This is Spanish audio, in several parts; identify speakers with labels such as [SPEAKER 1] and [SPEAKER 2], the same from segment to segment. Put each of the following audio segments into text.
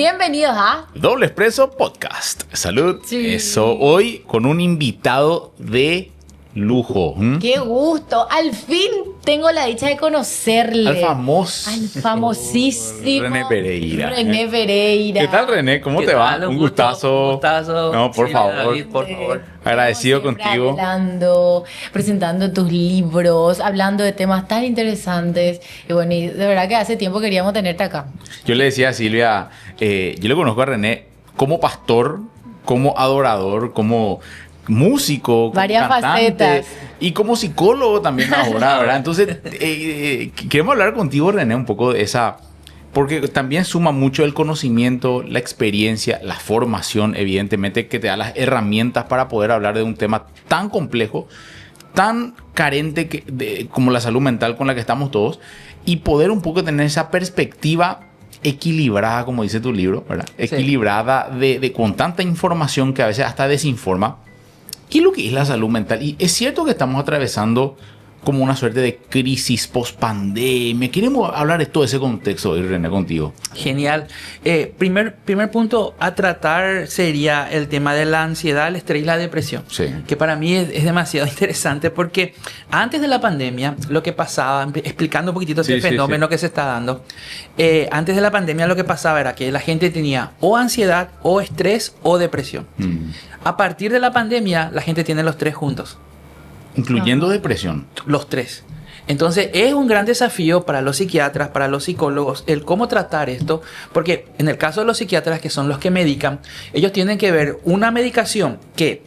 [SPEAKER 1] Bienvenidos a
[SPEAKER 2] Doble Espresso Podcast. Salud.
[SPEAKER 1] Sí.
[SPEAKER 2] Eso, hoy con un invitado de lujo.
[SPEAKER 1] ¡Qué gusto! Al fin tengo la dicha de conocerle.
[SPEAKER 2] Al famoso.
[SPEAKER 1] Al famosísimo
[SPEAKER 2] René Pereira.
[SPEAKER 1] René Pereira.
[SPEAKER 2] ¿Qué tal, René? ¿Cómo te va? Un gustazo.
[SPEAKER 3] Un gustazo.
[SPEAKER 2] No, por
[SPEAKER 3] Sí,
[SPEAKER 2] favor.
[SPEAKER 3] David, por favor.
[SPEAKER 2] Agradecido
[SPEAKER 1] Como siempre,
[SPEAKER 2] contigo.
[SPEAKER 1] Hablando, presentando tus libros, hablando de temas tan interesantes. Y bueno, y de verdad que hace tiempo queríamos tenerte acá.
[SPEAKER 2] Yo le decía a Silvia, yo le conozco a René como pastor, como adorador, como músico, como
[SPEAKER 1] Varias
[SPEAKER 2] cantante,
[SPEAKER 1] facetas.
[SPEAKER 2] y como psicólogo también ahora, ¿verdad? Entonces, queremos hablar contigo, René, un poco de esa... Porque también suma mucho el conocimiento, la experiencia, la formación, evidentemente, que te da las herramientas para poder hablar de un tema tan complejo, tan carente como la salud mental con la que estamos todos, y poder un poco tener esa perspectiva equilibrada, como dice tu libro, ¿verdad?
[SPEAKER 3] Sí.
[SPEAKER 2] Equilibrada con tanta información que a veces hasta desinforma. ¿Qué es lo que es la salud mental? Y es cierto que estamos atravesando como una suerte de crisis post-pandemia. Queremos hablar de todo ese contexto hoy, René, contigo.
[SPEAKER 3] Genial. Primer punto a tratar sería el tema de la ansiedad, el estrés y la depresión.
[SPEAKER 2] Sí.
[SPEAKER 3] Que para mí es demasiado interesante porque antes de la pandemia, lo que pasaba, explicando un poquitito este fenómeno que se está dando, antes de la pandemia lo que pasaba era que la gente tenía o ansiedad, o estrés, o depresión. A partir de la pandemia, la gente tiene los tres juntos.
[SPEAKER 2] Incluyendo depresión.
[SPEAKER 3] Los tres. Entonces es un gran desafío para los psiquiatras, para los psicólogos, el cómo tratar esto, porque en el caso de los psiquiatras, que son los que medican, ellos tienen que ver una medicación que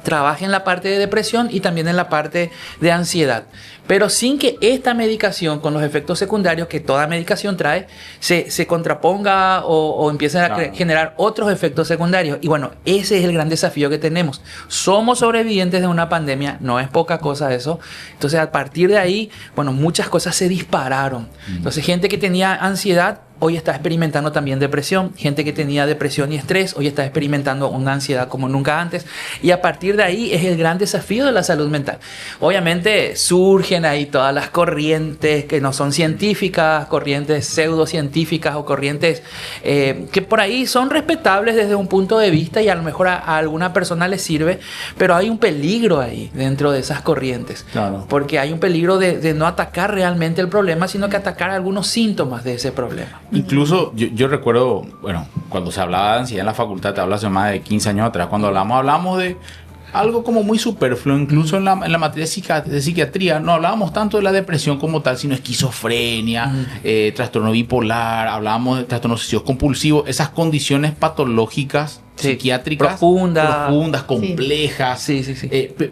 [SPEAKER 3] trabaje en la parte de depresión y también en la parte de ansiedad, pero sin que esta medicación, con los efectos secundarios que toda medicación trae, se contraponga o empiece a generar otros efectos secundarios. Y bueno, ese es el gran desafío que tenemos. Somos sobrevivientes de una pandemia, no es poca cosa eso. Entonces, a partir de ahí, bueno, muchas cosas se dispararon. Entonces, gente que tenía ansiedad hoy está experimentando también depresión. Gente que tenía depresión y estrés hoy está experimentando una ansiedad como nunca antes. Y a partir de ahí es el gran desafío de la salud mental. Obviamente surgen ahí todas las corrientes que no son científicas, corrientes pseudocientíficas o corrientes que por ahí son respetables desde un punto de vista y a lo mejor a alguna persona les sirve, pero hay un peligro ahí dentro de esas corrientes.
[SPEAKER 2] Claro.
[SPEAKER 3] Porque hay un peligro de no atacar realmente el problema, sino que atacar algunos síntomas de ese problema.
[SPEAKER 2] Incluso yo recuerdo, bueno, cuando se hablaba de ansiedad en la facultad, te hablo hace más de 15 años atrás, cuando hablamos de algo como muy superfluo, incluso en la materia de psiquiatría, no hablábamos tanto de la depresión como tal, sino esquizofrenia, trastorno bipolar, hablábamos de trastorno obsesivo compulsivo, esas condiciones patológicas psiquiátricas profundas, complejas.
[SPEAKER 3] Sí.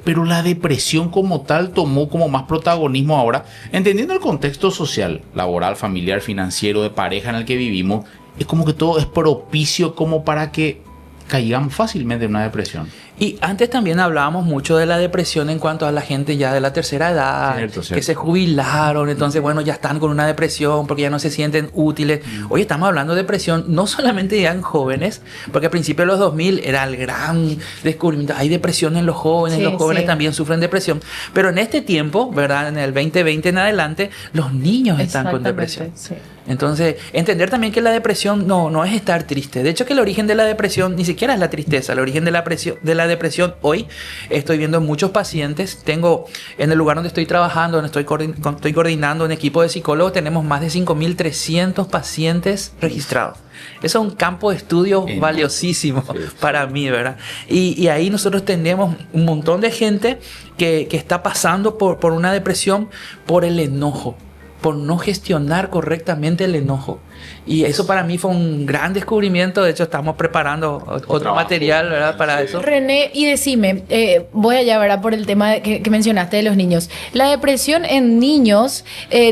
[SPEAKER 2] Pero la depresión como tal tomó como más protagonismo ahora, entendiendo el contexto social, laboral, familiar, financiero, de pareja en el que vivimos. Es como que todo es propicio como para que caigamos fácilmente en una depresión.
[SPEAKER 3] Y antes también hablábamos mucho de la depresión en cuanto a la gente ya de la tercera edad,
[SPEAKER 2] Cierto.
[SPEAKER 3] que se jubilaron, entonces bueno, ya están con una depresión porque ya no se sienten útiles. Hoy estamos hablando de depresión no solamente ya en jóvenes, porque al principio de los 2000 era el gran descubrimiento, hay depresión en los jóvenes, los jóvenes también sufren depresión, pero en este tiempo, ¿verdad? En el 2020 en adelante, los niños están con depresión.
[SPEAKER 1] Sí.
[SPEAKER 3] Entonces, entender también que la depresión no es estar triste. De hecho, que el origen de la depresión ni siquiera es la tristeza. El origen de la depresión hoy estoy viendo en muchos pacientes. Tengo en el lugar donde estoy trabajando, donde estoy coordinando un equipo de psicólogos, tenemos más de 5.300 pacientes registrados. Eso es un campo de estudio valiosísimo para mí, ¿verdad? Y ahí nosotros tenemos un montón de gente que está pasando por una depresión por el enojo, por no gestionar correctamente el enojo. Y eso para mí fue un gran descubrimiento. De hecho, estamos preparando otro material, ¿verdad? Para eso.
[SPEAKER 1] René, y decime, voy allá, ¿verdad? Por el tema que mencionaste de los niños. La depresión en niños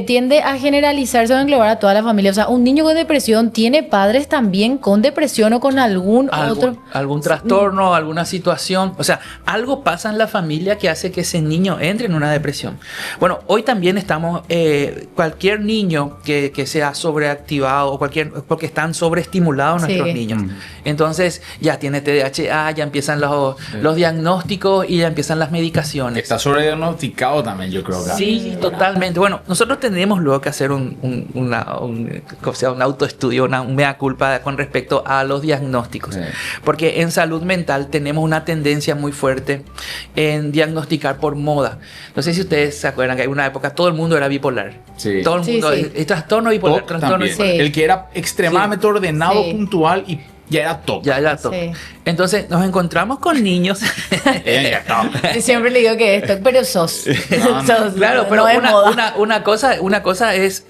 [SPEAKER 1] tiende a generalizarse o a englobar a toda la familia. O sea, un niño con depresión tiene padres también con depresión o con algún
[SPEAKER 3] trastorno, alguna situación. O sea, algo pasa en la familia que hace que ese niño entre en una depresión. Bueno, hoy también estamos cualquier niño que sea sobreactivado o porque están sobreestimulados nuestros niños. Entonces ya tiene TDAH, ya empiezan los diagnósticos y ya empiezan las medicaciones.
[SPEAKER 2] Está sobrediagnosticado también, yo creo.
[SPEAKER 3] Sí, totalmente. Bueno, nosotros tenemos luego que hacer un autoestudio, un mea culpa con respecto a los diagnósticos. Sí. Porque en salud mental tenemos una tendencia muy fuerte en diagnosticar por moda. No sé si ustedes se acuerdan que hay una época todo el mundo era bipolar.
[SPEAKER 2] Sí.
[SPEAKER 3] Todo el mundo, el trastorno bipolar, trastorno bipolar.
[SPEAKER 2] Sí. El que era extremadamente ordenado, puntual y ya era top.
[SPEAKER 3] Ya era top. Sí. Entonces nos encontramos con niños.
[SPEAKER 1] Siempre le digo que esto, pero sos.
[SPEAKER 3] Claro, pero una cosa es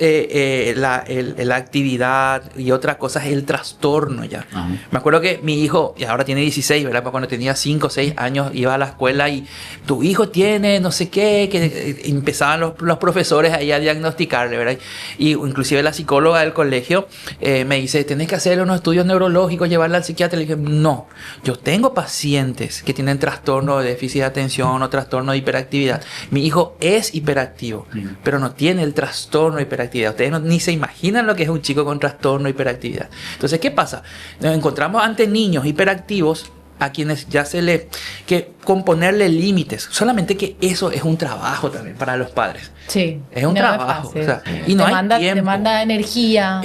[SPEAKER 3] la actividad y otra cosa es el trastorno ya. Me acuerdo que mi hijo, y ahora tiene 16, ¿verdad? Cuando tenía 5 o 6 años iba a la escuela y tu hijo tiene no sé qué, que empezaban los profesores ahí a diagnosticarle, ¿verdad? Y inclusive la psicóloga del colegio me dice, tenés que hacerle unos estudios neurológicos, llevarla al psiquiatra. Le dije, no. Yo tengo pacientes que tienen trastorno de déficit de atención o trastorno de hiperactividad. Mi hijo es hiperactivo, pero no tiene el trastorno de hiperactividad. Ustedes ni se imaginan lo que es un chico con trastorno de hiperactividad. Entonces, ¿qué pasa? Nos encontramos ante niños hiperactivos a quienes ya que con ponerle límites. Solamente que eso es un trabajo también para los padres.
[SPEAKER 1] Sí.
[SPEAKER 3] Es un trabajo. O sea, y no hay tiempo.
[SPEAKER 1] Demanda energía,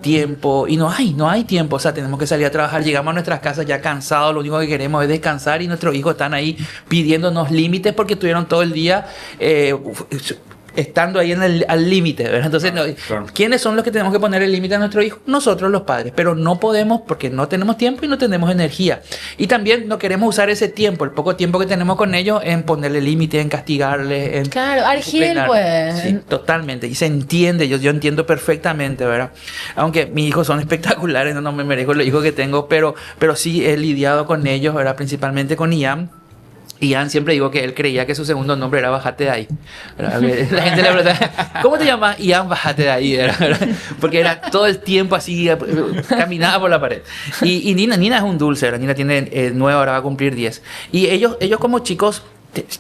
[SPEAKER 3] tiempo. Y no hay tiempo. O sea, tenemos que salir a trabajar. Llegamos a nuestras casas ya cansados. Lo único que queremos es descansar y nuestros hijos están ahí pidiéndonos límites porque estuvieron todo el día estando ahí al límite, ¿verdad? Entonces, claro. ¿Quiénes son los que tenemos que poner el límite a nuestro hijo? Nosotros los padres, pero no podemos porque no tenemos tiempo y no tenemos energía. Y también no queremos usar ese tiempo, el poco tiempo que tenemos con ellos, en ponerle límite, en castigarle, en...
[SPEAKER 1] Claro, Argel, pues.
[SPEAKER 3] Sí, totalmente. Y se entiende, yo entiendo perfectamente, ¿verdad? Aunque mis hijos son espectaculares, no me merezco los hijos que tengo, pero sí he lidiado con ellos, ¿verdad? Principalmente con Ian. Ian siempre digo que él creía que su segundo nombre era Bájate de ahí. La gente le pregunta, ¿cómo te llamas? Ian, bájate de ahí. Porque era todo el tiempo así, caminaba por la pared. Y Nina es un dulce, ¿verdad? Nina tiene 9, ahora va a cumplir 10. Y ellos como chicos,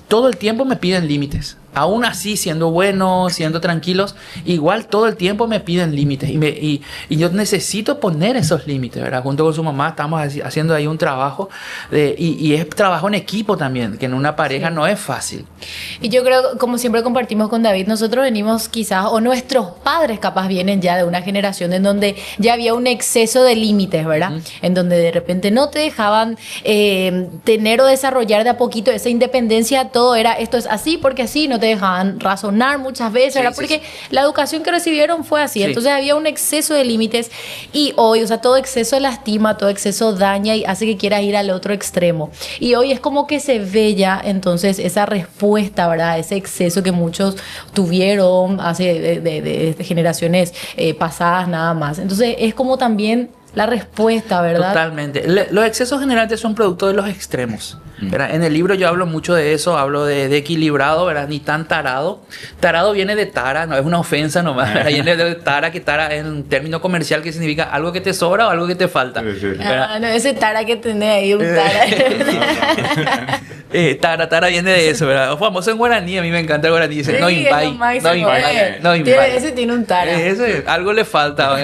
[SPEAKER 3] todo el tiempo me piden límites. Aún así, siendo buenos, siendo tranquilos, igual todo el tiempo me piden límites. Y yo necesito poner esos límites, ¿verdad? Junto con su mamá estamos haciendo ahí un trabajo. Y es trabajo en equipo también, que en una pareja no es fácil.
[SPEAKER 1] Y yo creo, como siempre compartimos con David, nosotros venimos quizás, o nuestros padres capaz vienen ya de una generación en donde ya había un exceso de límites, ¿verdad? En donde de repente no te dejaban tener o desarrollar de a poquito esa independencia. Todo era, esto es así porque así, no te dejaban razonar muchas veces, ¿verdad? Porque la educación que recibieron fue así. Entonces había un exceso de límites y hoy, o sea, todo exceso lastima, todo exceso daña y hace que quieras ir al otro extremo. Y hoy es como que se ve ya entonces esa respuesta, ¿verdad? Ese exceso que muchos tuvieron hace de generaciones pasadas nada más. Entonces es como también la respuesta, ¿verdad?
[SPEAKER 3] Totalmente. Los excesos generalmente son producto de los extremos, ¿verdad? En el libro yo hablo mucho de eso, hablo de equilibrado, ¿verdad? Ni tan tarado. Tarado viene de tara, no es una ofensa nomás, ¿verdad? Viene de tara, que tara es un término comercial que significa algo que te sobra o algo que te falta.
[SPEAKER 1] No, ese tara que tenés ahí, un tara.
[SPEAKER 3] Tara viene de eso, ¿verdad? Famoso en guaraní, a mí me encanta el guaraní. Dice, no invite.
[SPEAKER 1] Ese tiene un tara.
[SPEAKER 3] Algo le falta.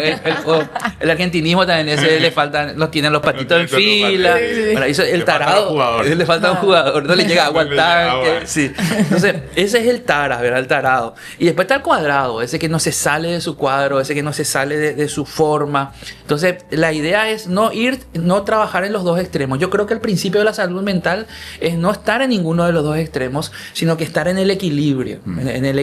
[SPEAKER 3] El argentinismo también, ese le falta, los tienen los patitos en fila. El tarado, le falta un jugador, no le llega agua al tanque. Sí. Entonces, ese es el tara, ¿verdad? El tarado. Y después está el cuadrado, ese que no se sale de su cuadro, ese que no se sale de su forma. Entonces, la idea es no trabajar en los dos extremos. Yo creo que el principio de la salud mental es no estar en ninguno de los dos extremos, sino que estar en el equilibrio,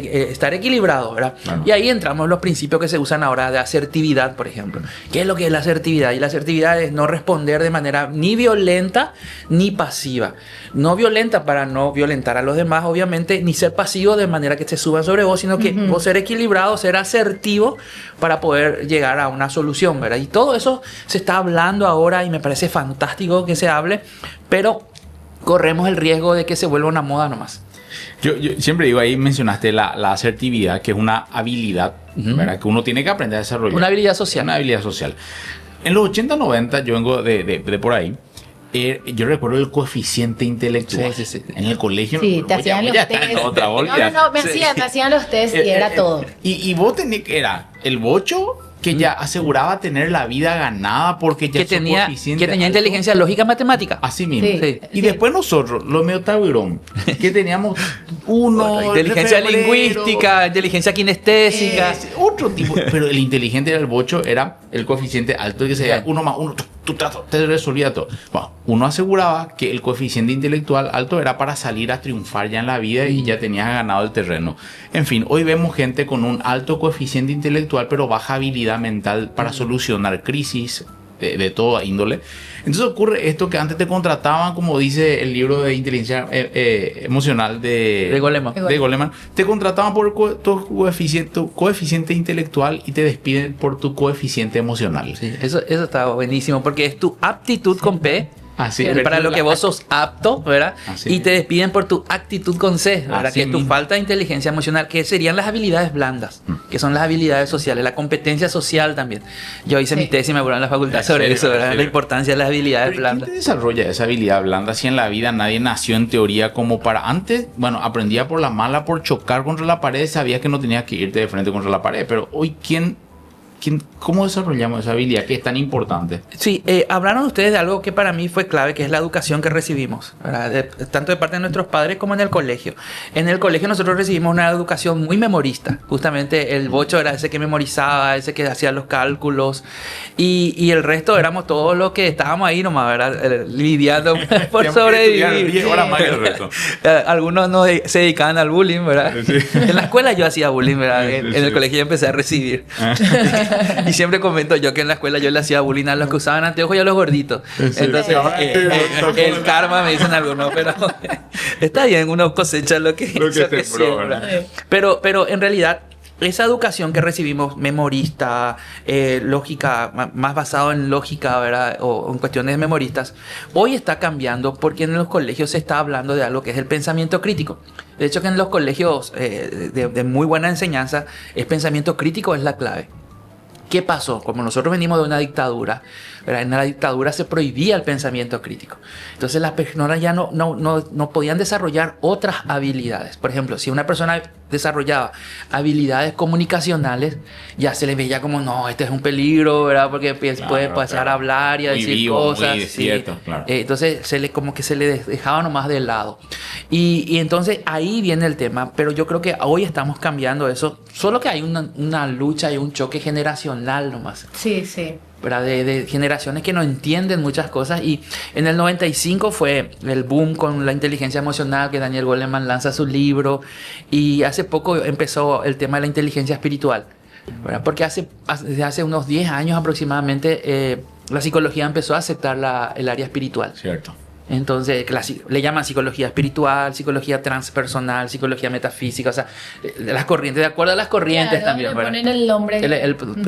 [SPEAKER 3] estar equilibrado, ¿verdad? Claro. Y ahí entramos los principios que se usan ahora de asertividad, por ejemplo. ¿Qué es lo que es la asertividad? Y la asertividad es no responder de manera ni violenta ni pasiva. No violenta para no violentar a los demás, obviamente, ni ser pasivo de manera que se suban sobre vos, sino que vos ser equilibrado, ser asertivo para poder llegar a una solución, ¿verdad? Y todo eso se está hablando ahora y me parece fantástico que se hable, pero corremos el riesgo de que se vuelva una moda nomás.
[SPEAKER 2] Yo siempre digo, ahí mencionaste la asertividad, que es una habilidad, ¿verdad? Que uno tiene que aprender a desarrollar.
[SPEAKER 3] Una habilidad social.
[SPEAKER 2] Una habilidad social. En los 80, 90, yo vengo de por ahí, Yo recuerdo el coeficiente intelectual.
[SPEAKER 3] Sí.
[SPEAKER 2] En el colegio.
[SPEAKER 1] Sí, te hacían los test. Me hacían los test y era todo.
[SPEAKER 2] Y vos tenías que era el bocho que ya aseguraba tener la vida ganada porque ya
[SPEAKER 3] que tenía
[SPEAKER 2] alto.
[SPEAKER 3] Inteligencia lógica matemática.
[SPEAKER 2] Así mismo.
[SPEAKER 1] Sí.
[SPEAKER 2] Y después nosotros, los meotavirón, que teníamos
[SPEAKER 3] inteligencia lingüística, inteligencia kinestésica.
[SPEAKER 2] Otro tipo. Pero el inteligente era el bocho, era el coeficiente alto que se decía 1 más 1, te resolvía todo. Bueno, uno aseguraba que el coeficiente intelectual alto era para salir a triunfar ya en la vida y ya tenías ganado el terreno. En fin, hoy vemos gente con un alto coeficiente intelectual pero baja habilidad mental para solucionar crisis de toda índole. Entonces ocurre esto que antes te contrataban, como dice el libro de inteligencia emocional de Goleman, te contrataban por tu coeficiente intelectual y te despiden por tu coeficiente emocional.
[SPEAKER 3] Sí, eso está buenísimo porque es tu aptitud con P.
[SPEAKER 2] Así,
[SPEAKER 3] para lo que vos sos apto, ¿verdad?
[SPEAKER 2] Así
[SPEAKER 3] y te despiden por tu actitud con C, ¿verdad?
[SPEAKER 2] Así
[SPEAKER 3] que es tu
[SPEAKER 2] mismo.
[SPEAKER 3] falta de inteligencia emocional, que serían las habilidades blandas, que son las habilidades sociales, la competencia social también. Yo hice mi tesis y me acuerdo en la facultad sobre eso, ¿verdad? La importancia de las habilidades
[SPEAKER 2] ¿Pero
[SPEAKER 3] blandas.
[SPEAKER 2] quién te desarrolla esa habilidad blanda si en la vida nadie nació en teoría como para antes? Bueno, aprendía por la mala, por chocar contra la pared, sabías que no tenías que irte de frente contra la pared, pero hoy ¿cómo desarrollamos esa habilidad que es tan importante?
[SPEAKER 3] Sí, hablaron ustedes de algo que para mí fue clave, que es la educación que recibimos, ¿verdad? Tanto de parte de nuestros padres como en el colegio. En el colegio nosotros recibimos una educación muy memorista. Justamente el bocho era ese que memorizaba, ese que hacía los cálculos, y el resto éramos todos los que estábamos ahí nomás, ¿verdad? Lidiando por sobrevivir.
[SPEAKER 2] 10 horas más que el resto.
[SPEAKER 3] Algunos no se dedicaban al bullying, ¿verdad? Sí. En la escuela yo hacía bullying, ¿verdad? En el colegio yo empecé a recibir. Y siempre comento yo que en la escuela yo le hacía bullying a los que usaban anteojos y a los gorditos. Entonces, el karma me dicen algunos, pero está bien, uno cosecha lo que
[SPEAKER 2] sembró.
[SPEAKER 3] Pero en realidad, esa educación que recibimos memorista, lógica, más basado en lógica, ¿verdad? O en cuestiones memoristas, hoy está cambiando porque en los colegios se está hablando de algo que es el pensamiento crítico. De hecho, que en los colegios de muy buena enseñanza, el pensamiento crítico es la clave. ¿Qué pasó? Como nosotros venimos de una dictadura, ¿verdad? En la dictadura se prohibía el pensamiento crítico. Entonces las personas ya no podían desarrollar otras habilidades. Por ejemplo, si una persona desarrollaba habilidades comunicacionales, ya se le veía como, no, este es un peligro, ¿verdad? Porque puede pasar a hablar y a decir cosas.
[SPEAKER 2] Cierto, claro.
[SPEAKER 3] Entonces como que se le dejaba nomás de lado. Y entonces ahí viene el tema, pero yo creo que hoy estamos cambiando eso, solo que hay una lucha y un choque generacional nomás.
[SPEAKER 1] Sí, sí.
[SPEAKER 3] ¿Verdad? De generaciones que no entienden muchas cosas, y en el 95 fue el boom con la inteligencia emocional, que Daniel Goleman lanza su libro, y hace poco empezó el tema de la inteligencia espiritual, ¿verdad? Porque desde hace unos 10 años aproximadamente la psicología empezó a aceptar el área espiritual.
[SPEAKER 2] Cierto.
[SPEAKER 3] Entonces le llaman psicología espiritual, psicología transpersonal, psicología metafísica, o sea, las corrientes, de acuerdo a las corrientes, claro, también,
[SPEAKER 1] le
[SPEAKER 3] ¿verdad?
[SPEAKER 1] Ponen el nombre.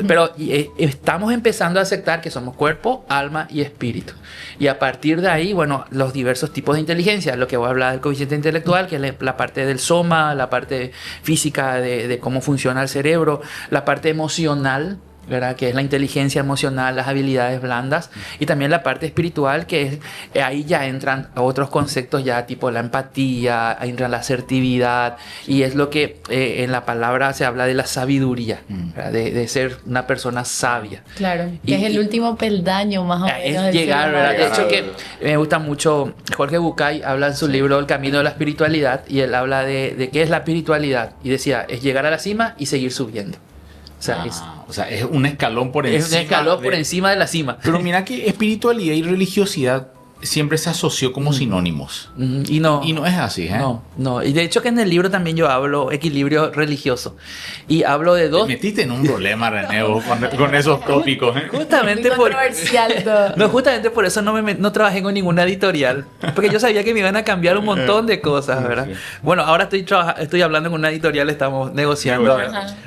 [SPEAKER 3] Pero estamos empezando a aceptar que somos cuerpo, alma y espíritu. Y a partir de ahí, bueno, los diversos tipos de inteligencia, lo que voy a hablar del coeficiente intelectual, que es la parte del soma, la parte física de cómo funciona el cerebro, la parte emocional, ¿verdad? Que es la inteligencia emocional, las habilidades blandas, y también la parte espiritual, que es ahí ya entran otros conceptos ya tipo la empatía, entra la asertividad, y es lo que en la palabra se habla de la sabiduría, de ser una persona sabia.
[SPEAKER 1] Claro, que es el último peldaño más o menos.
[SPEAKER 3] Es llegar, ¿verdad? De hecho que me gusta mucho, Jorge Bucay habla en su libro El Camino de la Espiritualidad, y él habla de qué es la espiritualidad, y decía, es llegar a la cima y seguir subiendo.
[SPEAKER 2] O sea, es un escalón por encima.
[SPEAKER 3] Es un escalón por encima de la cima.
[SPEAKER 2] Pero mira que espiritualidad y religiosidad siempre se asoció como sinónimos.
[SPEAKER 3] Y no
[SPEAKER 2] es así, ¿eh?
[SPEAKER 3] No. Y de hecho que en el libro también yo hablo equilibrio religioso. Y hablo de dos...
[SPEAKER 2] Te metiste en un problema, René, vos, con esos tópicos, ¿eh?
[SPEAKER 3] Justamente justamente por eso no trabajé con ninguna editorial. Porque yo sabía que me iban a cambiar un montón de cosas, ¿verdad? Sí. Bueno, ahora estoy hablando con una editorial, estamos negociando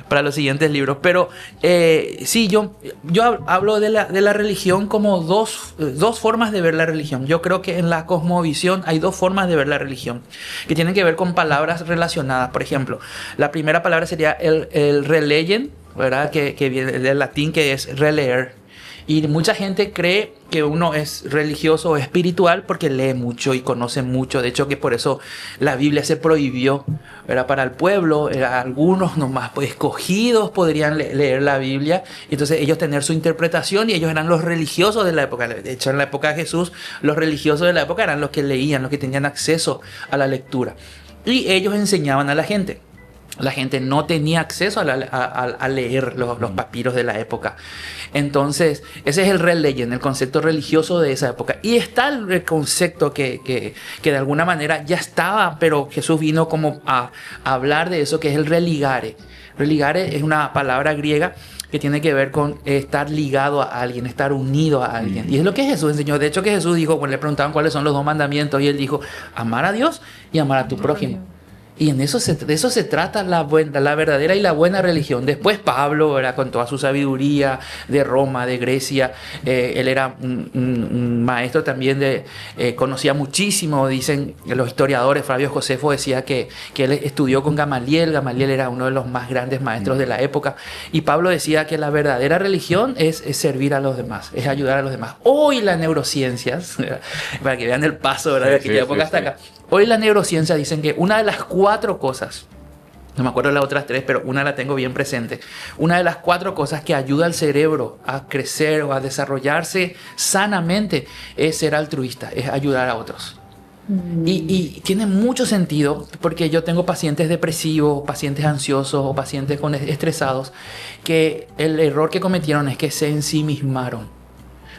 [SPEAKER 3] para los siguientes libros. Pero sí, yo hablo de la religión como dos formas de ver la religión. Yo creo que en la cosmovisión hay dos formas de ver la religión que tienen que ver con palabras relacionadas. Por ejemplo, la primera palabra sería el relegen, ¿verdad? Que viene del latín, que es releer. Y mucha gente cree que uno es religioso o espiritual porque lee mucho y conoce mucho. De hecho, que por eso la Biblia se prohibió. Era para el pueblo, algunos nomás pues, escogidos podrían leer la Biblia. Entonces ellos tener su interpretación y ellos eran los religiosos de la época. De hecho, en la época de Jesús, los religiosos de la época eran los que leían, los que tenían acceso a la lectura. Y ellos enseñaban a la gente. La gente no tenía acceso a leer los papiros de la época. Entonces, ese es el religion, el concepto religioso de esa época. Y está el concepto que de alguna manera ya estaba, pero Jesús vino como a hablar de eso, que es el religare. Religare es una palabra griega que tiene que ver con estar ligado a alguien, estar unido a alguien. Y es lo que Jesús enseñó. De hecho, que Jesús dijo, cuando le preguntaban cuáles son los 2 mandamientos, y él dijo, amar a Dios y amar a tu prójimo. Y de eso se trata la verdadera y la buena religión. Después Pablo, ¿verdad? Con toda su sabiduría de Roma, de Grecia, él era un maestro también, conocía muchísimo, dicen los historiadores. Flavio Josefo decía que él estudió con Gamaliel. Gamaliel era uno de los más grandes maestros de la época. Y Pablo decía que la verdadera religión es servir a los demás, es ayudar a los demás. Hoy las neurociencias, ¿verdad? Para que vean el paso, ¿verdad? De aquella época hasta acá. Hoy la neurociencia dicen que una de las 4 cosas, no me acuerdo de las otras 3, pero una la tengo bien presente. Una de las 4 cosas que ayuda al cerebro a crecer o a desarrollarse sanamente es ser altruista, es ayudar a otros. Y tiene mucho sentido porque yo tengo pacientes depresivos, pacientes ansiosos o pacientes estresados que el error que cometieron es que se ensimismaron.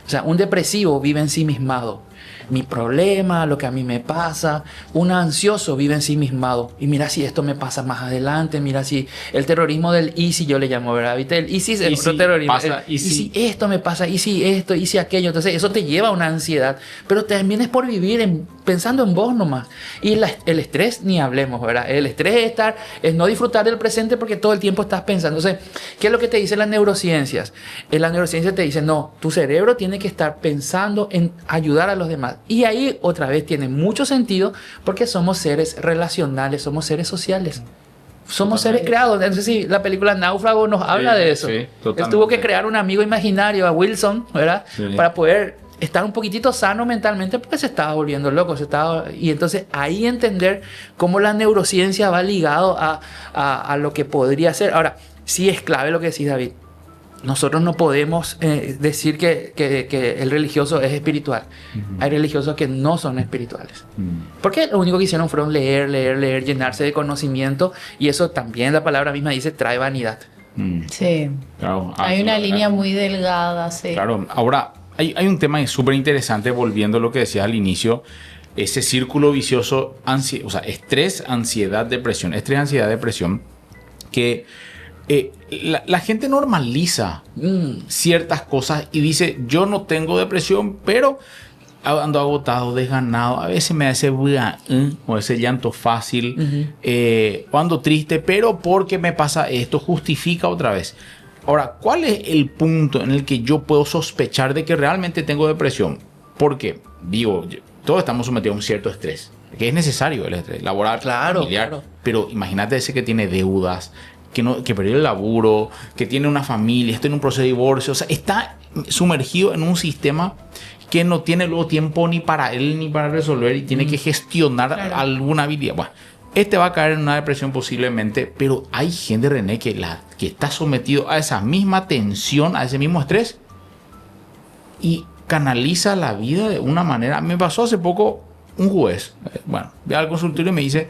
[SPEAKER 3] O sea, un depresivo vive ensimismado. Mi problema, lo que a mí me pasa. Un ansioso vive ensimismado. Y mira si esto me pasa más adelante. Mira si el terrorismo del easy, yo le llamo, ¿verdad? ¿Viste? El easy es otro terrorismo. Y si esto me pasa, y si esto, y si aquello. Entonces eso te lleva a una ansiedad. Pero también es por vivir pensando en vos nomás. Y el estrés, ni hablemos, ¿verdad? El estrés es no disfrutar del presente porque todo el tiempo estás pensando. Entonces, ¿qué es lo que te dicen las neurociencias? En las neurociencias te dicen, no, tu cerebro tiene que estar pensando en ayudar a los demás. Y ahí otra vez tiene mucho sentido porque somos seres relacionales, somos seres sociales. Somos seres creados. Entonces, sí, la película Náufrago nos habla de eso. Sí, él tuvo que crear un amigo imaginario, a Wilson, ¿verdad? Sí. Para poder estar un poquitito sano mentalmente porque se estaba volviendo loco. Y entonces ahí entender cómo la neurociencia va ligado a lo que podría ser. Ahora, sí es clave lo que decís, David. Nosotros no podemos decir que el religioso es espiritual. Hay religiosos que no son espirituales. Porque lo único que hicieron fueron leer, llenarse de conocimiento. Y eso también la palabra misma dice, trae vanidad.
[SPEAKER 1] Sí. Claro, hay una línea muy delgada. Sí.
[SPEAKER 2] Claro. Ahora, hay un tema súper interesante, volviendo a lo que decías al inicio. Ese círculo vicioso, o sea, estrés, ansiedad, depresión. Estrés, ansiedad, depresión. Que... la gente normaliza ciertas cosas y dice, yo no tengo depresión, pero ando agotado, desganado, a veces me da ese o ese llanto fácil, o ando triste, pero porque me pasa esto, justifica otra vez. Ahora, ¿cuál es el punto en el que yo puedo sospechar de que realmente tengo depresión? Porque, digo, todos estamos sometidos a un cierto estrés, que es necesario el estrés laboral, familiar, pero imagínate ese que tiene deudas, que perdió el laburo, que tiene una familia, está en un proceso de divorcio, o sea, está sumergido en un sistema que no tiene luego tiempo ni para él ni para resolver y tiene que gestionar alguna habilidad. Bueno, va a caer en una depresión posiblemente, pero hay gente, René, que está sometido a esa misma tensión, a ese mismo estrés y canaliza la vida de una manera. Me pasó hace poco un juez, ve al consultorio y me dice,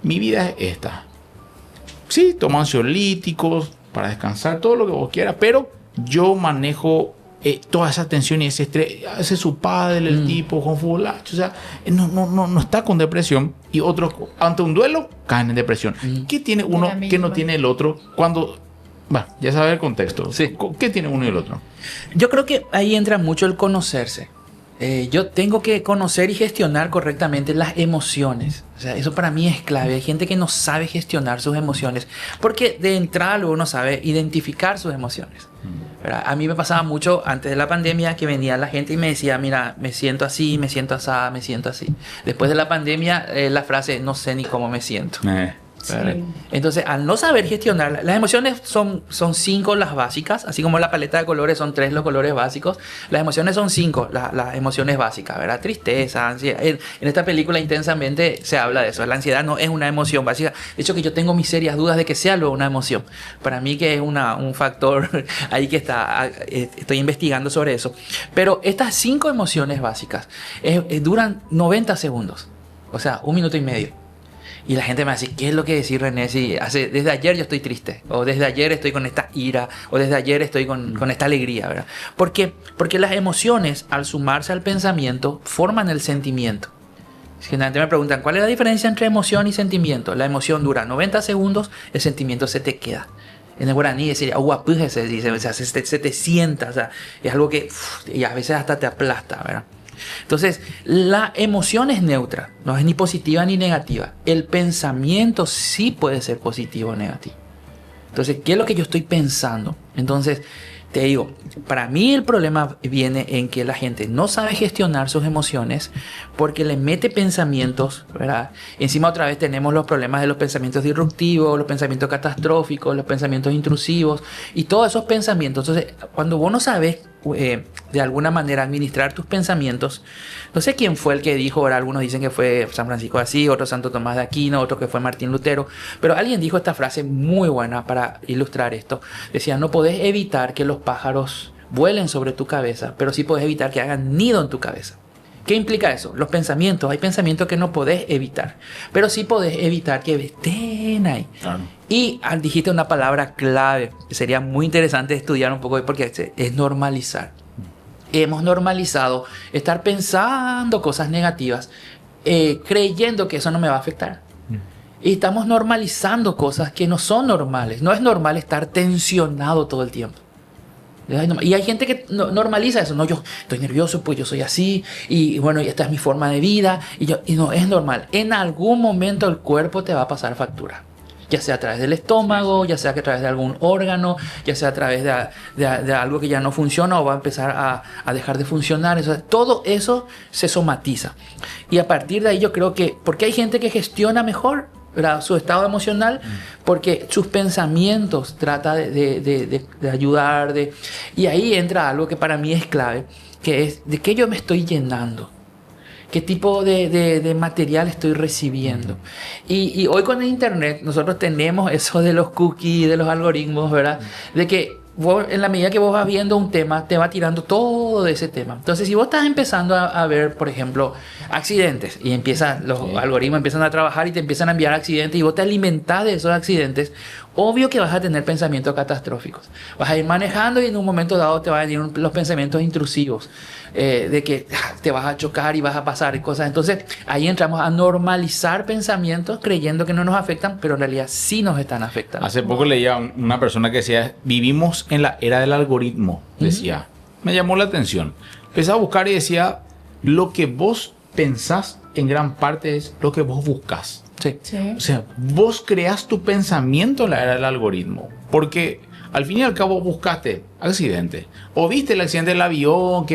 [SPEAKER 2] mi vida es esta. Sí, tomo ansiolíticos para descansar, todo lo que vos quieras, pero yo manejo toda esa tensión y ese estrés. Ese es su padre, el tipo, con fulacho. O sea, no está con depresión. Y otros, ante un duelo, caen en depresión. ¿Qué tiene uno que no tiene el otro? Cuando, ya sabes el contexto.
[SPEAKER 3] Sí.
[SPEAKER 2] ¿Qué tiene uno y el otro?
[SPEAKER 3] Yo creo que ahí entra mucho el conocerse. Yo tengo que conocer y gestionar correctamente las emociones. O sea, eso para mí es clave. Hay gente que no sabe gestionar sus emociones porque de entrada luego no sabe identificar sus emociones. ¿Verdad? A mí me pasaba mucho antes de la pandemia que venía la gente y me decía, mira, me siento así, me siento así, me siento así. Después de la pandemia, la frase, no sé ni cómo me siento.
[SPEAKER 1] Sí.
[SPEAKER 3] Entonces, al no saber gestionar, las emociones son 5 las básicas, así como la paleta de colores son 3 los colores básicos, las emociones son 5 las emociones básicas, ¿verdad? Tristeza, ansiedad. En esta película intensamente se habla de eso. La ansiedad no es una emoción básica. De hecho, que yo tengo mis serias dudas de que sea luego una emoción. Para mí que es un factor ahí que estoy investigando sobre eso. Pero estas 5 emociones básicas duran 90 segundos, o sea, 1 minuto y medio. Y la gente me dice, ¿qué es lo que decir, René? Si desde ayer yo estoy triste, o desde ayer estoy con esta ira, o desde ayer estoy con esta alegría, ¿verdad? ¿Por qué? Porque las emociones, al sumarse al pensamiento, forman el sentimiento. Generalmente me preguntan, ¿cuál es la diferencia entre emoción y sentimiento? La emoción dura 90 segundos, el sentimiento se te queda. En el guaraní sería se dice, o sea, se te sienta, o sea, es algo que y a veces hasta te aplasta, ¿verdad? Entonces, la emoción es neutra, no es ni positiva ni negativa. El pensamiento sí puede ser positivo o negativo. Entonces, ¿qué es lo que yo estoy pensando? Entonces, te digo, para mí el problema viene en que la gente no sabe gestionar sus emociones porque le mete pensamientos, ¿verdad? Encima otra vez tenemos los problemas de los pensamientos disruptivos, los pensamientos catastróficos, los pensamientos intrusivos y todos esos pensamientos. Entonces, cuando vos no sabes de alguna manera administrar tus pensamientos, no sé quién fue el que dijo, ahora algunos dicen que fue San Francisco de Asís, otro Santo Tomás de Aquino, otro que fue Martín Lutero, pero alguien dijo esta frase muy buena para ilustrar esto. Decía, no podés evitar que los pájaros vuelen sobre tu cabeza, pero sí podés evitar que hagan nido en tu cabeza. ¿Qué implica eso? Los pensamientos, hay pensamientos que no podés evitar, pero sí podés evitar que estén ahí. Claro. Y dijiste una palabra clave, que sería muy interesante estudiar un poco, porque es normalizar. Hemos normalizado estar pensando cosas negativas, creyendo que eso no me va a afectar. Y estamos normalizando cosas que no son normales. No es normal estar tensionado todo el tiempo. Y hay gente que normaliza eso. No, yo estoy nervioso, pues yo soy así. Y bueno, esta es mi forma de vida. Y no, es normal. En algún momento el cuerpo te va a pasar factura. Ya sea a través del estómago, ya sea que a través de algún órgano, ya sea a través de algo que ya no funciona o va a empezar a dejar de funcionar. Todo eso se somatiza. Y a partir de ahí yo creo que, porque hay gente que gestiona mejor, ¿verdad?, su estado emocional, porque sus pensamientos trata de ayudar. Y ahí entra algo que para mí es clave, que es de qué yo me estoy llenando. ¿Qué tipo de material estoy recibiendo? Y hoy con el internet nosotros tenemos eso de los cookies, de los algoritmos, ¿verdad? De que vos, en la medida que vos vas viendo un tema, te va tirando todo de ese tema. Entonces, si vos estás empezando a ver, por ejemplo, accidentes, y los algoritmos empiezan a trabajar y te empiezan a enviar accidentes, y vos te alimentás de esos accidentes, obvio que vas a tener pensamientos catastróficos. Vas a ir manejando y en un momento dado te van a venir los pensamientos intrusivos, de que te vas a chocar y vas a pasar y cosas. Entonces, ahí entramos a normalizar pensamientos creyendo que no nos afectan, pero en realidad sí nos están afectando.
[SPEAKER 2] Hace poco leía una persona que decía, vivimos en la era del algoritmo, decía. Me llamó la atención. Empecé a buscar y decía, lo que vos pensás en gran parte es lo que vos buscás.
[SPEAKER 3] Sí.
[SPEAKER 2] O sea, vos creás tu pensamiento en la era del algoritmo. Porque al fin y al cabo buscaste accidente. O viste el accidente del avión,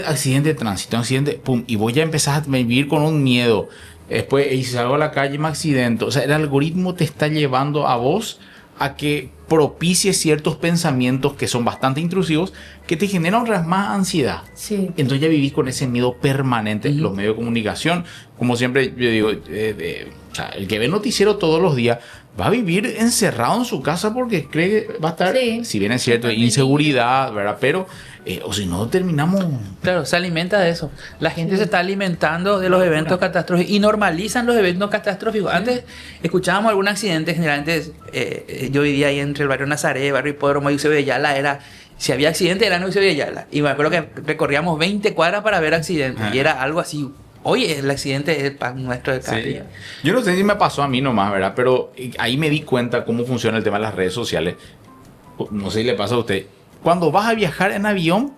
[SPEAKER 2] accidente de tránsito, accidente, pum. Y vos ya empezás a vivir con un miedo. Después, y si salgo a la calle me accidento. O sea, el algoritmo te está llevando a vos a que propicie ciertos pensamientos que son bastante intrusivos, que te generan más ansiedad.
[SPEAKER 1] Sí.
[SPEAKER 2] Entonces ya vivís con ese miedo permanente. Los medios de comunicación, como siempre yo digo, o sea, el que ve noticiero todos los días va a vivir encerrado en su casa porque cree que va a estar, si bien es cierto, inseguridad, ¿verdad? Pero, o si no, terminamos...
[SPEAKER 3] Claro, se alimenta de eso. La gente se está alimentando de los eventos catastróficos y normalizan los eventos catastróficos. Antes escuchábamos algún accidente, generalmente yo vivía ahí entre el barrio Nazaret, barrio Hipódromo y Eusebio de Yala, si había accidente era en Eusebio de Yala. Y me acuerdo que recorríamos 20 cuadras para ver accidentes. Y era algo así. Oye, el accidente es el pan nuestro de cada día.
[SPEAKER 2] Yo no sé si me pasó a mí nomás, ¿verdad? Pero ahí me di cuenta cómo funciona el tema de las redes sociales. No sé si le pasa a usted. Cuando vas a viajar en avión,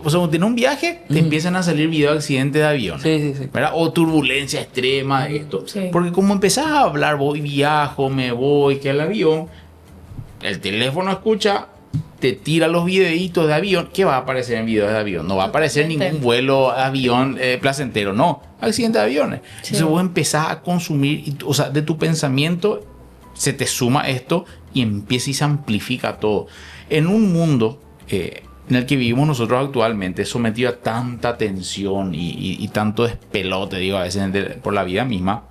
[SPEAKER 2] o sea, en un viaje, te empiezan a salir videos de accidentes de avión.
[SPEAKER 3] Sí.
[SPEAKER 2] ¿Verdad? O turbulencia extrema, esto.
[SPEAKER 1] Sí.
[SPEAKER 2] Porque como empezás a hablar, voy, viajo, me voy, que el avión, el teléfono escucha te tira los videitos de avión. ¿Qué va a aparecer en videos de avión? No va a aparecer ningún vuelo, avión placentero, no. Accidente de aviones.
[SPEAKER 1] Sí.
[SPEAKER 2] Entonces vos empezás a consumir, o sea, de tu pensamiento se te suma esto y empieza y se amplifica todo. En un mundo en el que vivimos nosotros actualmente, sometido a tanta tensión y tanto despelote, digo, a veces por la vida misma,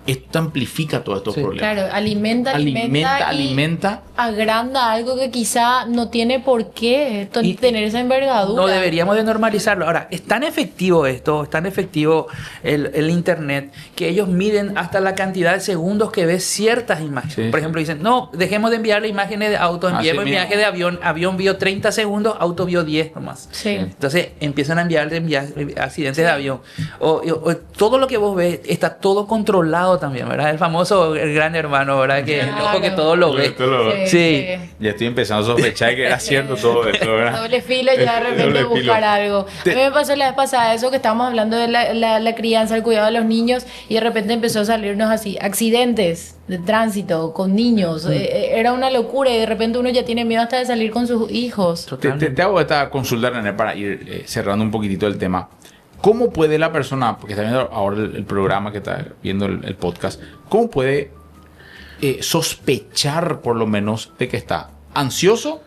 [SPEAKER 2] esto amplifica todos estos problemas.
[SPEAKER 1] Claro, alimenta, agranda algo que quizá no tiene por qué tener esa envergadura.
[SPEAKER 3] No deberíamos de normalizarlo. Ahora, es tan efectivo esto, es tan efectivo el internet, que ellos miden hasta la cantidad de segundos que ves ciertas imágenes.
[SPEAKER 2] Sí.
[SPEAKER 3] Por ejemplo, dicen, no, dejemos de enviarle imágenes de auto, enviemos imágenes de avión. Avión vio 30 segundos, auto vio 10 nomás.
[SPEAKER 1] Sí.
[SPEAKER 3] Entonces empiezan a enviar accidentes de avión. O todo lo que vos ves está todo controlado también, ¿verdad? El famoso, el gran hermano, ¿verdad? Que el ojo que todo lo ve. Sí.
[SPEAKER 2] Ya estoy empezando a sospechar que era cierto todo esto, ¿verdad?
[SPEAKER 1] Doble filo, ya de repente buscar algo. A mí me pasó la vez pasada eso que estábamos hablando de la crianza, el cuidado de los niños, y de repente empezó a salirnos así, accidentes de tránsito con niños. Era una locura y de repente uno ya tiene miedo hasta de salir con sus hijos.
[SPEAKER 2] Te hago esta consulta, René, para ir cerrando un poquitito el tema. ¿Cómo puede la persona, porque está viendo ahora el programa, que está viendo el podcast, cómo puede sospechar por lo menos de que está ansioso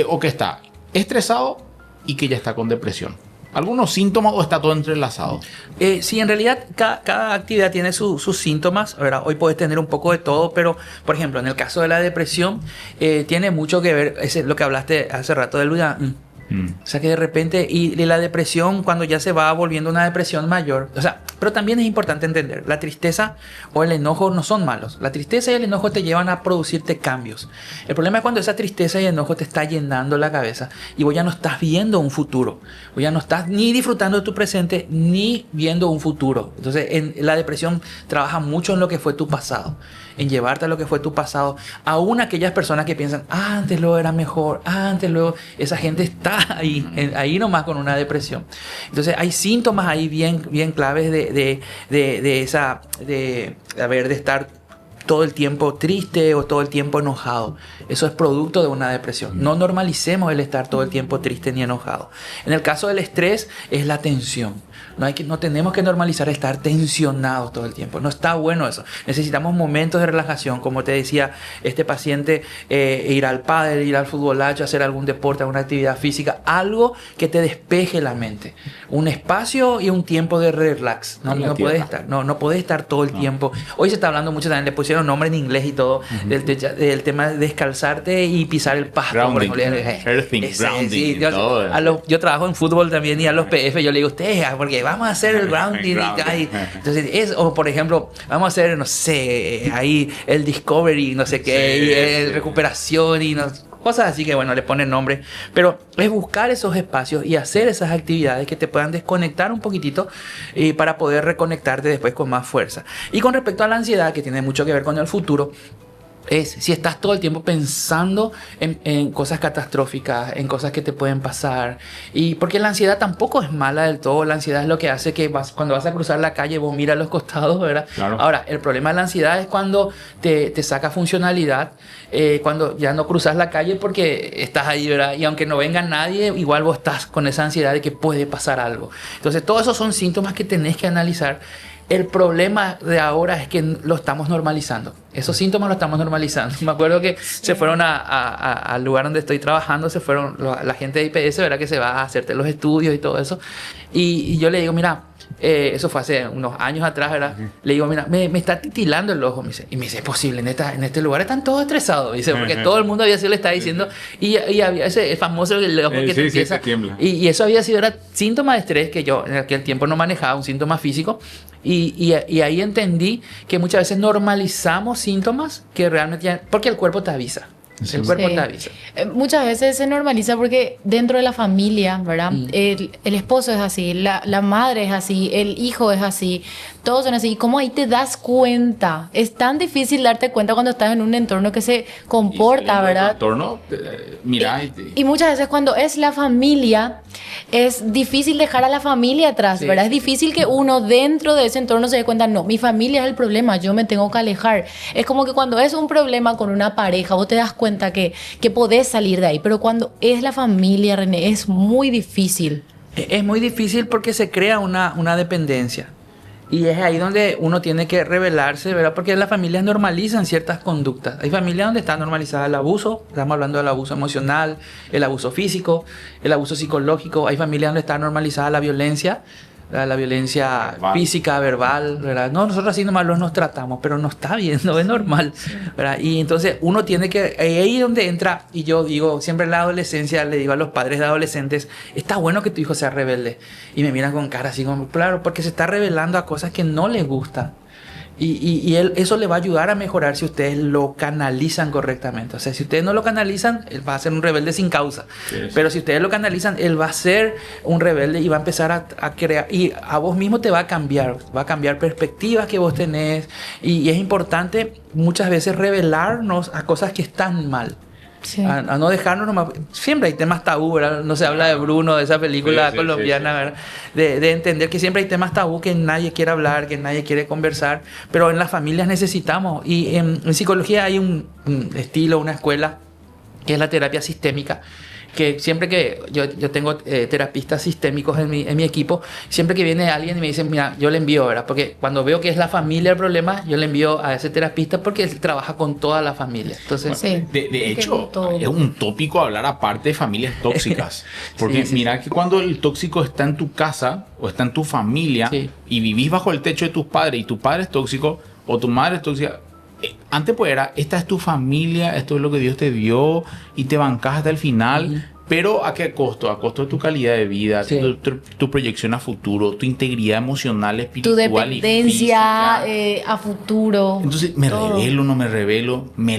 [SPEAKER 2] o que está estresado y que ya está con depresión? ¿Algunos síntomas o está todo entrelazado?
[SPEAKER 3] Sí, en realidad cada actividad tiene sus síntomas, ¿verdad? Hoy puedes tener un poco de todo, pero por ejemplo, en el caso de la depresión, tiene mucho que ver, es lo que hablaste hace rato del o sea que de repente, y la depresión cuando ya se va volviendo una depresión mayor, o sea, pero también es importante entender, la tristeza o el enojo no son malos. La tristeza y el enojo te llevan a producirte cambios. El problema es cuando esa tristeza y el enojo te está llenando la cabeza y vos ya no estás viendo un futuro. Vos ya no estás ni disfrutando de tu presente ni viendo un futuro. Entonces, la depresión trabaja mucho en lo que fue tu pasado, en llevarte a lo que fue tu pasado. Aún aquellas personas que piensan, antes luego era mejor, antes luego, esa gente está ahí nomás con una depresión. Entonces hay síntomas ahí bien claves de estar todo el tiempo triste o todo el tiempo enojado. Eso es producto de una depresión. No normalicemos el estar todo el tiempo triste ni enojado. En el caso del estrés es la tensión. No tenemos que normalizar estar tensionados todo el tiempo. No está bueno eso. Necesitamos momentos de relajación. Como te decía, este paciente, ir al pádel, ir al futbolacho, hacer algún deporte, alguna actividad física, algo que te despeje la mente. Un espacio y un tiempo de relax. No puede estar. No puede estar todo el tiempo. Hoy se está hablando mucho también, le pusieron nombre en inglés y todo, del tema de descalzarte y pisar el pasto.
[SPEAKER 2] Grounding. Earthing, grounding.
[SPEAKER 3] Sí, yo trabajo en fútbol también y a los PF yo le digo, ustedes, porque vamos a hacer el grounding. Entonces, o por ejemplo, vamos a hacer, no sé, ahí el discovery, no sé qué, y recuperación y cosas así que, bueno, le ponen nombre. Pero es buscar esos espacios y hacer esas actividades que te puedan desconectar un poquitito para poder reconectarte después con más fuerza. Y con respecto a la ansiedad, que tiene mucho que ver con el futuro, es si estás todo el tiempo pensando en cosas catastróficas, en cosas que te pueden pasar. Y porque la ansiedad tampoco es mala del todo. La ansiedad es lo que hace que cuando vas a cruzar la calle vos miras a los costados, ¿verdad? Claro. Ahora, el problema de la ansiedad es cuando te saca funcionalidad, cuando ya no cruzas la calle porque estás ahí, ¿verdad? Y aunque no venga nadie, igual vos estás con esa ansiedad de que puede pasar algo. Entonces, todos esos son síntomas que tenés que analizar. El problema de ahora es que lo estamos normalizando. Esos síntomas lo estamos normalizando. Me acuerdo que se fueron al lugar donde estoy trabajando, se fueron la gente de IPS, ¿verdad? Que se va a hacerte los estudios y todo eso. Y yo le digo, mira, eso fue hace unos años atrás, ¿verdad? Le digo, mira, me está titilando el ojo. Y me dice, es posible, en este lugar están todos estresados. Dice, porque todo el mundo había sido, le está diciendo. Y había ese famoso el ojo que te empieza. Y eso había sido, era síntoma de estrés que yo en aquel tiempo no manejaba, un síntoma físico. Y ahí entendí que muchas veces normalizamos síntomas que realmente porque el cuerpo te avisa. El cuerpo te avisa.
[SPEAKER 1] Muchas veces se normaliza porque dentro de la familia, ¿verdad? El esposo es así, la madre es así, el hijo es así, todos son así. ¿Y cómo ahí te das cuenta? Es tan difícil darte cuenta cuando estás en un entorno que se comporta, ¿verdad?
[SPEAKER 2] Entorno, mira.
[SPEAKER 1] Y muchas veces cuando es la familia, es difícil dejar a la familia atrás, ¿verdad? Es difícil que uno dentro de ese entorno se dé cuenta, no, mi familia es el problema, yo me tengo que alejar. Es como que cuando es un problema con una pareja, vos te das cuenta cuenta que podés salir de ahí. Pero cuando es la familia, René, es muy difícil.
[SPEAKER 3] Es muy difícil porque se crea una dependencia. Y es ahí donde uno tiene que rebelarse, ¿verdad? Porque las familias normalizan ciertas conductas. Hay familias donde está normalizado el abuso, estamos hablando del abuso emocional, el abuso físico, el abuso psicológico. Hay familias donde está normalizada la violencia
[SPEAKER 2] Verbal.
[SPEAKER 3] física, verbal, ¿verdad? No, nosotros así nomás nos tratamos, pero no está bien, no es normal, ¿verdad? Y entonces uno tiene que, ahí es donde entra, y yo digo, siempre en la adolescencia le digo a los padres de adolescentes, está bueno que tu hijo sea rebelde. Y me miran con cara así como, claro, porque se está rebelando a cosas que no le gustan. Y eso le va a ayudar a mejorar si ustedes lo canalizan correctamente. O sea, si ustedes no lo canalizan, él va a ser un rebelde sin causa. Sí. Pero si ustedes lo canalizan, él va a ser un rebelde y va a empezar a crear. Y a vos mismo te va a cambiar perspectivas que vos tenés. Y es importante muchas veces rebelarnos a cosas que están mal. Sí. A no dejarnos nomás. Siempre hay temas tabú, ¿verdad? No se habla de Bruno, de esa película colombiana, ¿verdad? De entender que siempre hay temas tabú que nadie quiere hablar, que nadie quiere conversar, pero en las familias necesitamos. Y en psicología hay un estilo, una escuela, que es la terapia sistémica, que siempre que yo tengo terapistas sistémicos en mi equipo, siempre que viene alguien y me dice, mira, yo le envío, ¿verdad? Porque cuando veo que es la familia el problema, yo le envío a ese terapista porque él trabaja con toda la familia. Entonces,
[SPEAKER 2] bueno, de hecho, es un tópico hablar aparte de familias tóxicas. Porque mira que cuando el tóxico está en tu casa o está en tu familia y vivís bajo el techo de tus padres y tu padre es tóxico o tu madre es tóxica, antes pues era, esta es tu familia, esto es lo que Dios te dio y te bancas hasta el final, pero ¿a qué costo? A costo de tu calidad de vida, tu proyección a futuro, tu integridad emocional, espiritual,
[SPEAKER 1] tu dependencia a futuro.
[SPEAKER 2] Entonces, ¿me revelo, no me revelo? ¿Me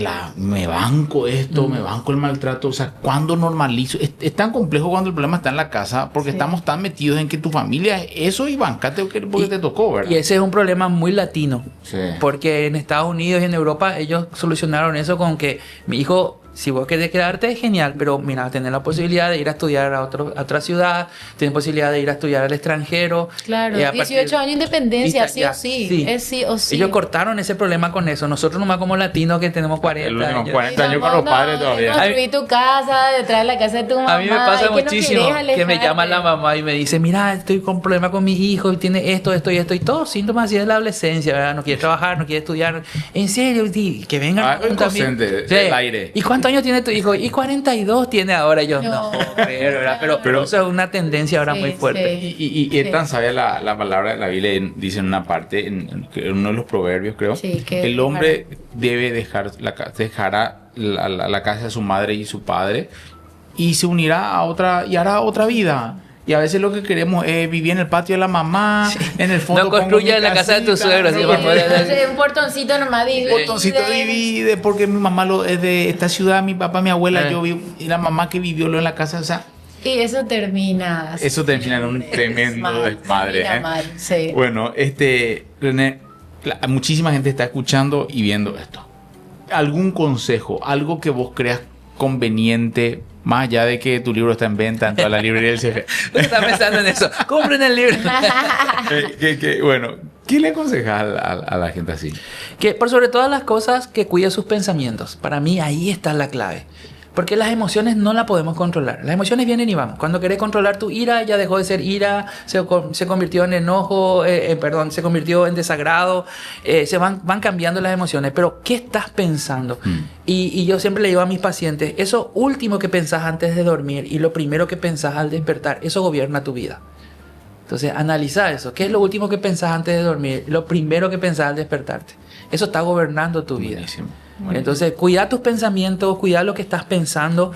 [SPEAKER 2] banco esto? ¿Me banco el maltrato? O sea, ¿cuándo normalizo? Es tan complejo cuando el problema está en la casa porque estamos tan metidos en que tu familia es eso y bancate porque te tocó, ¿verdad?
[SPEAKER 3] Y ese es un problema muy latino. Sí. Porque en Estados Unidos y en Europa ellos solucionaron eso con que mi hijo, si vos querés quedarte, genial, pero mira, tener la posibilidad de ir a estudiar a otra ciudad, tener posibilidad de ir a estudiar al extranjero.
[SPEAKER 1] Claro, 18 años de independencia, sí o sí. Es sí o sí.
[SPEAKER 3] Ellos cortaron ese problema con eso. Nosotros nomás como latinos que tenemos 40 años.
[SPEAKER 2] 40 años con los padres todavía.
[SPEAKER 1] Construí tu casa, detrás de la casa de tu mamá.
[SPEAKER 3] A mí me pasa muchísimo que me llama la mamá y me dice, mira, estoy con problema con mi hijo y tiene esto y todos síntomas así de la adolescencia, ¿verdad? No quiere trabajar, no quiere estudiar. En serio, que vengan
[SPEAKER 2] también. El aire.
[SPEAKER 3] ¿Y cuántos años tiene tu hijo? Y 42 tiene ahora. Yo no ¿verdad? Pero eso es una tendencia ahora muy fuerte.
[SPEAKER 2] Y es tan sabia la palabra de la Biblia, dice en una parte, en uno de los proverbios, creo, que el hombre debe dejar la casa de su madre y su padre y se unirá a otra y hará otra vida. Y a veces lo que queremos es vivir en el patio de la mamá, en el fondo.
[SPEAKER 3] No construya en la casa de tu suegro.
[SPEAKER 1] Un portoncito nomás divide.
[SPEAKER 2] Un portoncito divide porque mi mamá es de esta ciudad, mi papá, mi abuela, yo vivo, y la mamá que vivió en la casa, o sea.
[SPEAKER 1] Y eso termina
[SPEAKER 2] en un tremendo desmadre.
[SPEAKER 1] Sí.
[SPEAKER 2] Bueno, René, muchísima gente está escuchando y viendo esto. ¿Algún consejo, algo que vos creas conveniente, más allá de que tu libro está en venta en toda la librería del CFE?
[SPEAKER 3] Estás pensando en eso. Compren el libro.
[SPEAKER 2] Bueno, ¿qué le aconsejas a la gente así?
[SPEAKER 3] Que por sobre todas las cosas, que cuide sus pensamientos. Para mí ahí está la clave. Porque las emociones no las podemos controlar. Las emociones vienen y van. Cuando querés controlar tu ira, ya dejó de ser ira, se convirtió en enojo, se convirtió en desagrado. Se van cambiando las emociones. Pero, ¿qué estás pensando? Y yo siempre le digo a mis pacientes, eso último que pensás antes de dormir y lo primero que pensás al despertar, eso gobierna tu vida. Entonces, analiza eso. ¿Qué es lo último que pensás antes de dormir? Lo primero que pensás al despertarte. Eso está gobernando tu vida.
[SPEAKER 2] Buenísimo.
[SPEAKER 3] Entonces, cuida tus pensamientos, cuida lo que estás pensando.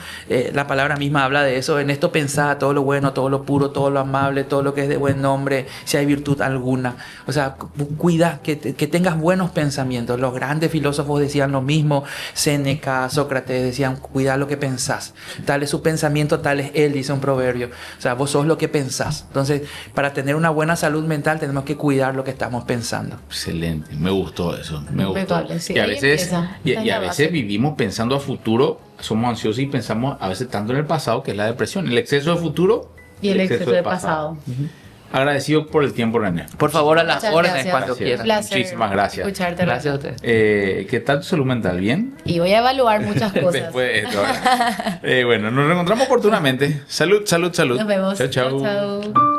[SPEAKER 3] La palabra misma habla de eso. En esto pensá todo lo bueno, todo lo puro, todo lo amable, todo lo que es de buen nombre, si hay virtud alguna. O sea, cuida que tengas buenos pensamientos. Los grandes filósofos decían lo mismo. Séneca, Sócrates decían, cuida lo que pensás. Tal es su pensamiento, tal es él, dice un proverbio. O sea, vos sos lo que pensás. Entonces, para tener una buena salud mental tenemos que cuidar lo que estamos pensando.
[SPEAKER 2] Excelente, me gustó eso. Me gustó.
[SPEAKER 1] Sí,
[SPEAKER 2] y a veces vivimos pensando a futuro, somos ansiosos y pensamos a veces tanto en el pasado, que es la depresión, el exceso de futuro
[SPEAKER 1] y el exceso de pasado.
[SPEAKER 2] Agradecido por el tiempo, René.
[SPEAKER 3] Por favor, a las
[SPEAKER 1] Muchas
[SPEAKER 3] órdenes
[SPEAKER 1] gracias.
[SPEAKER 3] cuando
[SPEAKER 2] Gracias.
[SPEAKER 3] quieran.
[SPEAKER 1] Placer
[SPEAKER 2] Muchísimas gracias.
[SPEAKER 1] escucharte.
[SPEAKER 3] Gracias a
[SPEAKER 1] René.
[SPEAKER 3] ustedes.
[SPEAKER 2] ¿Qué tal tu salud mental? ¿Bien?
[SPEAKER 1] Y voy a evaluar muchas cosas.
[SPEAKER 2] Después de esto. Bueno, nos reencontramos oportunamente. Salud, salud, salud.
[SPEAKER 1] Nos vemos.
[SPEAKER 2] Chao, chao.
[SPEAKER 1] Chao, chao.